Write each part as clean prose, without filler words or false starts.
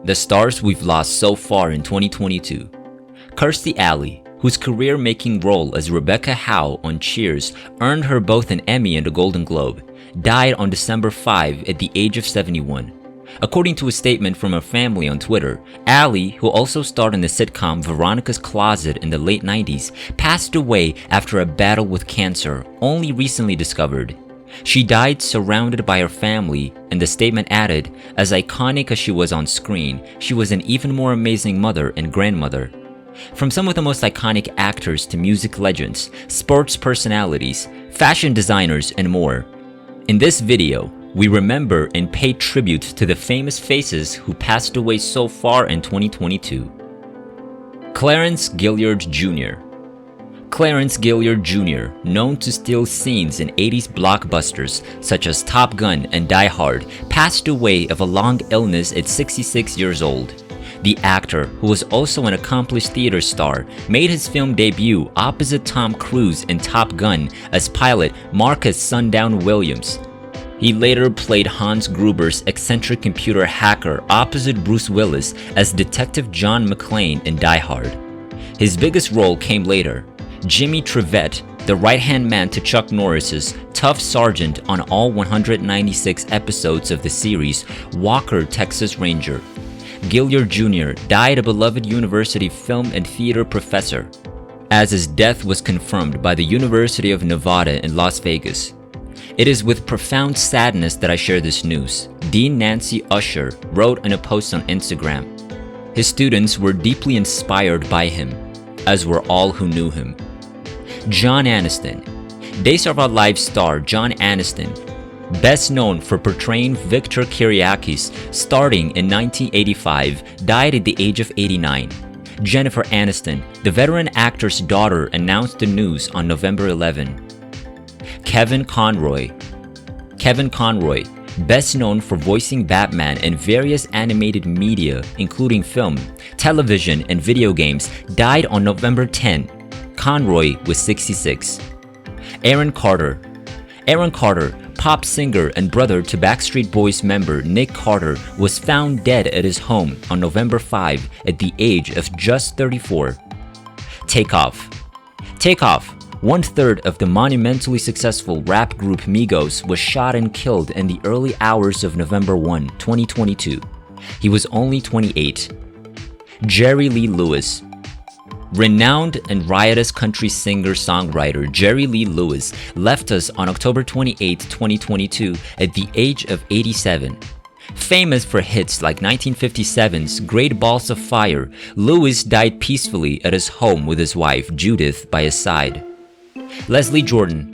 The stars we've lost so far in 2022. Kirstie Alley, whose career-making role as Rebecca Howe on Cheers earned her both an Emmy and a Golden Globe, died on December 5 at the age of 71. According to a statement from her family on Twitter, Alley, who also starred in the sitcom Veronica's Closet in the late 90s, passed away after a battle with cancer, only recently discovered. She died surrounded by her family, and the statement added, as iconic as she was on screen, she was an even more amazing mother and grandmother. From some of the most iconic actors to music legends, sports personalities, fashion designers, and more. In this video, we remember and pay tribute to the famous faces who passed away so far in 2022. Clarence Gilyard Jr. Clarence Gilyard Jr., known to steal scenes in 80s blockbusters such as Top Gun and Die Hard, passed away of a long illness at 66 years old. The actor, who was also an accomplished theater star, made his film debut opposite Tom Cruise in Top Gun as pilot Marcus Sundown Williams. He later played Hans Gruber's eccentric computer hacker opposite Bruce Willis as Detective John McClane in Die Hard. His biggest role came later. Jimmy Trivette, the right-hand man to Chuck Norris's tough sergeant on all 196 episodes of the series Walker, Texas Ranger. Gilyard Jr. died a beloved university film and theater professor, as his death was confirmed by the University of Nevada in Las Vegas. It is with profound sadness that I share this news, Dean Nancy Usher wrote in a post on Instagram. His students were deeply inspired by him, as were all who knew him. John Aniston. Days of Our Lives star John Aniston, best known for portraying Victor Kiriakis starting in 1985, died at the age of 89. Jennifer Aniston, the veteran actor's daughter, announced the news on November 11. Kevin Conroy. Kevin Conroy, best known for voicing Batman in various animated media, including film, television, and video games, died on November 10. Conroy was 66. Aaron Carter. Aaron Carter, pop singer and brother to Backstreet Boys member Nick Carter, was found dead at his home on November 5 at the age of just 34. Takeoff. Takeoff, one-third of the monumentally successful rap group Migos, was shot and killed in the early hours of November 1, 2022. He was only 28. Jerry Lee Lewis. Renowned and riotous country singer-songwriter Jerry Lee Lewis left us on October 28, 2022 at the age of 87. Famous for hits like 1957's Great Balls of Fire, Lewis died peacefully at his home with his wife Judith by his side. Leslie Jordan.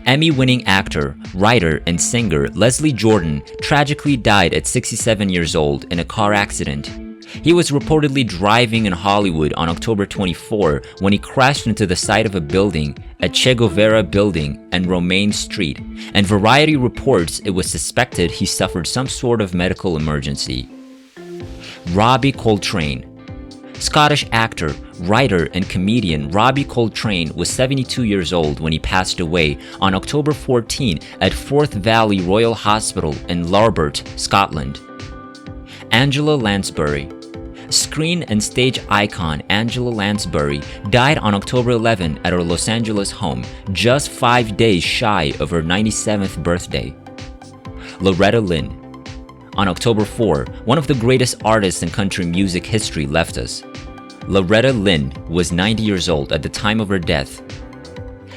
Emmy-winning actor, writer, and singer Leslie Jordan tragically died at 67 years old in a car accident. He was reportedly driving in Hollywood on October 24 when he crashed into the side of a building at Che Guevara Building and Romaine Street, and Variety reports it was suspected he suffered some sort of medical emergency. Robbie Coltrane. Scottish actor, writer, and comedian Robbie Coltrane was 72 years old when he passed away on October 14 at Forth Valley Royal Hospital in Larbert, Scotland. Angela Lansbury. Screen and stage icon Angela Lansbury died on October 11 at her Los Angeles home, just 5 days shy of her 97th birthday. Loretta Lynn. On October 4, one of the greatest artists in country music history left us. Loretta Lynn was 90 years old at the time of her death.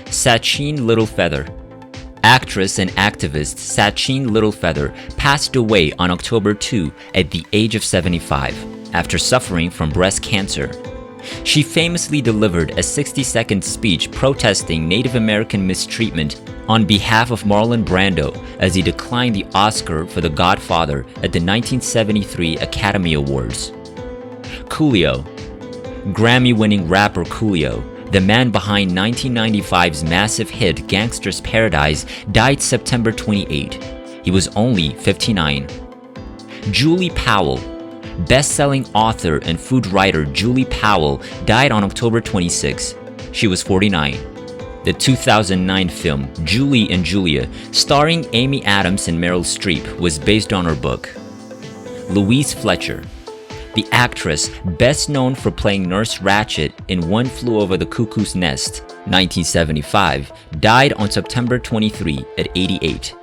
Sachin Littlefeather. Actress and activist Sachin Littlefeather passed away on October 2 at the age of 75 after suffering from breast cancer. She famously delivered a 60-second speech protesting Native American mistreatment on behalf of Marlon Brando as he declined the Oscar for The Godfather at the 1973 Academy Awards. Coolio. Grammy-winning rapper Coolio, the man behind 1995's massive hit Gangsta's Paradise, died September 28. He was only 59. Julie Powell. Best-selling author and food writer Julie Powell died on October 26. She was 49. The 2009 film Julie and Julia, starring Amy Adams and Meryl Streep, was based on her book. Louise Fletcher. The actress, best known for playing Nurse Ratched in One Flew Over the Cuckoo's Nest, 1975, died on September 23 at 88.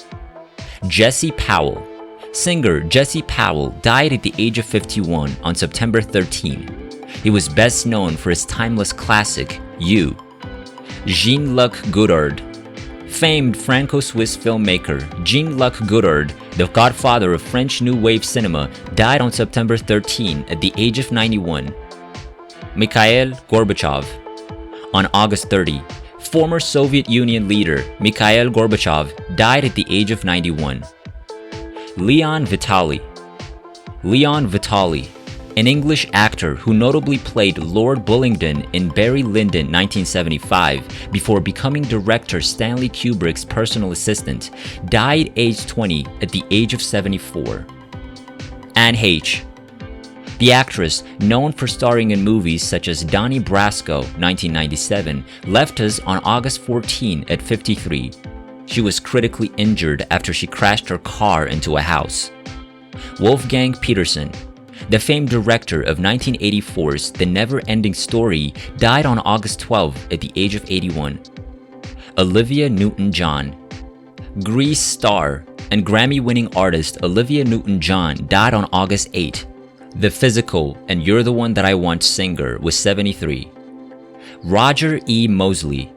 Jesse Powell. Singer Jesse Powell died at the age of 51 on September 13. He was best known for his timeless classic, You. Jean-Luc Godard. Famed Franco-Swiss filmmaker Jean-Luc Godard, the godfather of French New Wave cinema, died on September 13 at the age of 91. Mikhail Gorbachev. On August 30, former Soviet Union leader Mikhail Gorbachev died at the age of 91. Leon Vitale. Leon Vitale, an English actor who notably played Lord Bullingdon in Barry Lyndon 1975 before becoming director Stanley Kubrick's personal assistant, died aged 20 at the age of 74. Anne Heche. The actress, known for starring in movies such as Donnie Brasco 1997, left us on August 14 at 53. She was critically injured after she crashed her car into a house. Wolfgang Petersen. The famed director of 1984's The Never-Ending Story, died on August 12 at the age of 81. Olivia Newton-John. Grease star and Grammy-winning artist Olivia Newton-John died on August 8. The Physical and You're the One That I Want singer was 73. Roger E. Mosley.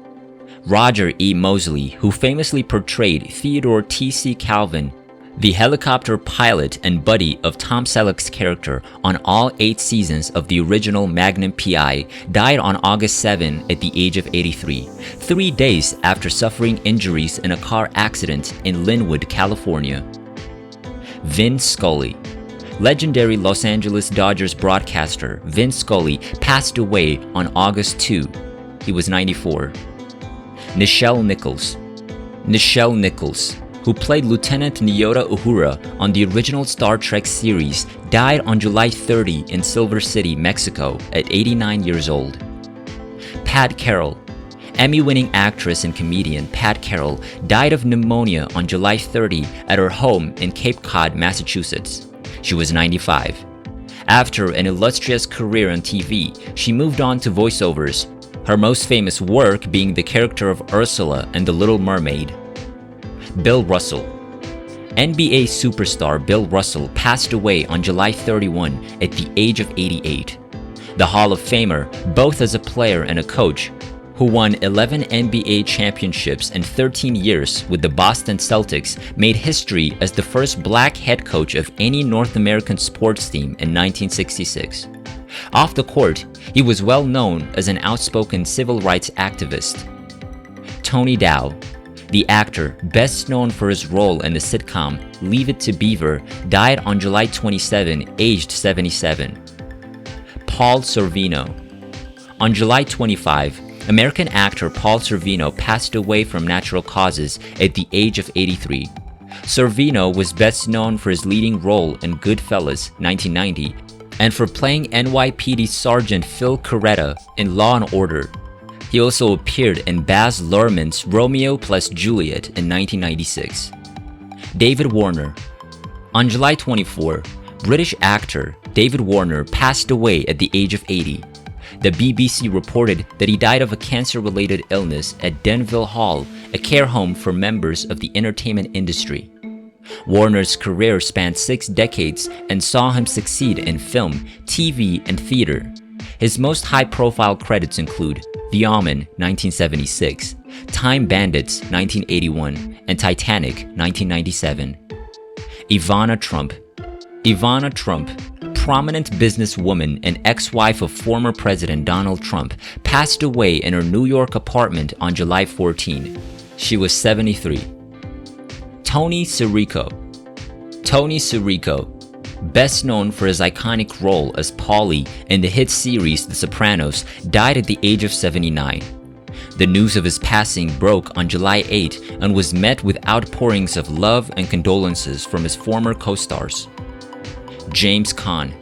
Roger E. Mosley, who famously portrayed Theodore T.C. Calvin, the helicopter pilot and buddy of Tom Selleck's character on all 8 seasons of the original Magnum P.I., died on August 7 at the age of 83, 3 days after suffering injuries in a car accident in Linwood, California. Vin Scully. Legendary Los Angeles Dodgers broadcaster Vin Scully passed away on August 2. He was 94. Nichelle Nichols. Nichelle Nichols, who played Lieutenant Nyota Uhura on the original Star Trek series, died on July 30 in Silver City, Mexico at 89 years old. Pat Carroll. Emmy-winning actress and comedian Pat Carroll died of pneumonia on July 30 at her home in Cape Cod, Massachusetts. She was 95. After an illustrious career on TV, she moved on to voiceovers, her most famous work being the character of Ursula in The Little Mermaid. Bill Russell. NBA superstar Bill Russell passed away on July 31 at the age of 88. The Hall of Famer, both as a player and a coach, who won 11 NBA championships in 13 years with the Boston Celtics, made history as the first black head coach of any North American sports team in 1966. Off the court, he was well known as an outspoken civil rights activist. Tony Dow. The actor, best known for his role in the sitcom Leave It to Beaver, died on July 27, aged 77. Paul Cervino. On July 25, American actor Paul Cervino passed away from natural causes at the age of 83. Cervino was best known for his leading role in Goodfellas 1990 and for playing NYPD Sergeant Phil Coretta in Law & Order. He also appeared in Baz Luhrmann's Romeo plus Juliet in 1996. David Warner. On July 24, British actor David Warner passed away at the age of 80. The BBC reported that he died of a cancer-related illness at Denville Hall, a care home for members of the entertainment industry. Warner's career spanned 6 decades and saw him succeed in film, TV, and theater. His most high-profile credits include The Omen, 1976, Time Bandits, 1981, and Titanic, 1997. Ivana Trump. Ivana Trump, prominent businesswoman and ex-wife of former President Donald Trump, passed away in her New York apartment on July 14. She was 73. Tony Sirico. Tony Sirico, best known for his iconic role as Paulie in the hit series The Sopranos, died at the age of 79. The news of his passing broke on July 8 and was met with outpourings of love and condolences from his former co-stars. James Caan.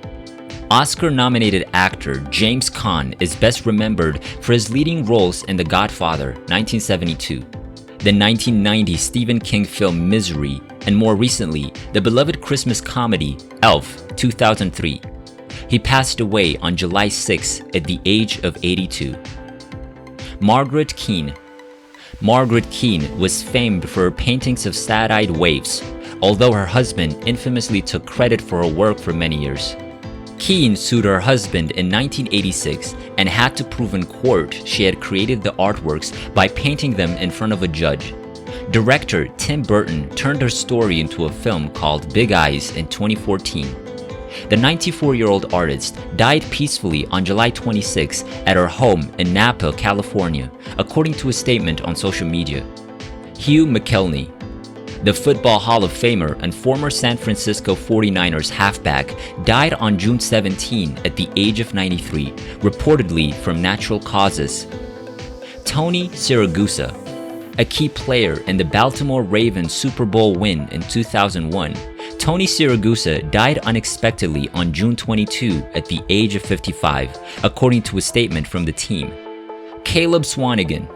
Oscar-nominated actor James Caan is best remembered for his leading roles in The Godfather, 1972, the 1990 Stephen King film Misery, and more recently, the beloved Christmas comedy Elf, 2003. He passed away on July 6 at the age of 82. Margaret Keane. Margaret Keane was famed for her paintings of sad-eyed waifs, although her husband infamously took credit for her work for many years. Keane sued her husband in 1986 and had to prove in court she had created the artworks by painting them in front of a judge. Director Tim Burton turned her story into a film called Big Eyes in 2014. The 94-year-old artist died peacefully on July 26 at her home in Napa, California, according to a statement on social media. Hugh McElhenney. The Football Hall of Famer and former San Francisco 49ers halfback died on June 17 at the age of 93, reportedly from natural causes. Tony Siragusa. A key player in the Baltimore Ravens Super Bowl win in 2001, Tony Siragusa died unexpectedly on June 22 at the age of 55, according to a statement from the team. Caleb Swanigan.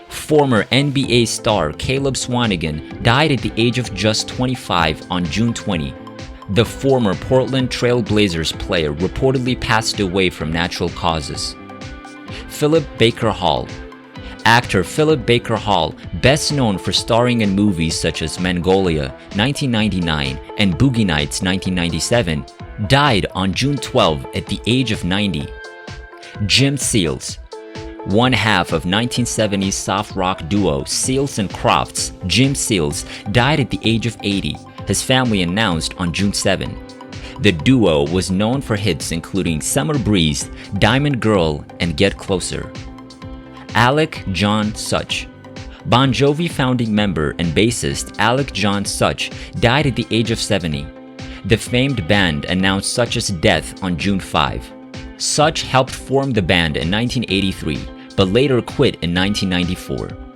Former NBA star Caleb Swanigan died at the age of just 25 on June 20. The former Portland Trail Blazers player reportedly passed away from natural causes. Philip Baker Hall. Actor Philip Baker Hall, best known for starring in movies such as Mongolia 1999 and Boogie Nights 1997, died on June 12 at the age of 90. Jim Seals. One half of 1970s soft rock duo Seals and Crofts, Jim Seals, died at the age of 80, his family announced on June 7. The duo was known for hits including Summer Breeze, Diamond Girl, and Get Closer. Alec John Such. Bon Jovi founding member and bassist Alec John Such died at the age of 70. The famed band announced Such's death on June 5. Such helped form the band in 1983, but later quit in 1994.